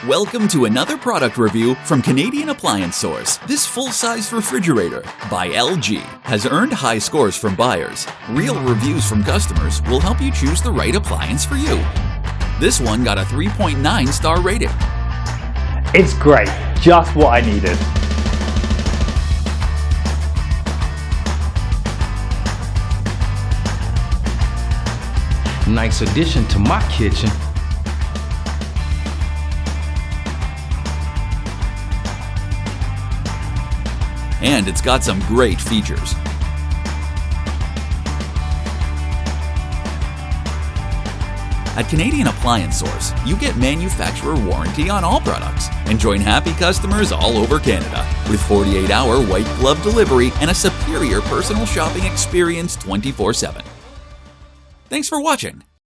Welcome to another product review from Canadian Appliance Source. This full-size refrigerator by LG has earned high scores from buyers. Real reviews from customers will help you choose the right appliance for you. This one got a 3.9 star rating. It's great, just what I needed. Nice addition to my kitchen. And it's got some great features. At Canadian Appliance Source, you get manufacturer warranty on all products and join happy customers all over Canada with 48-hour white glove delivery and a superior personal shopping experience 24/7. Thanks for watching.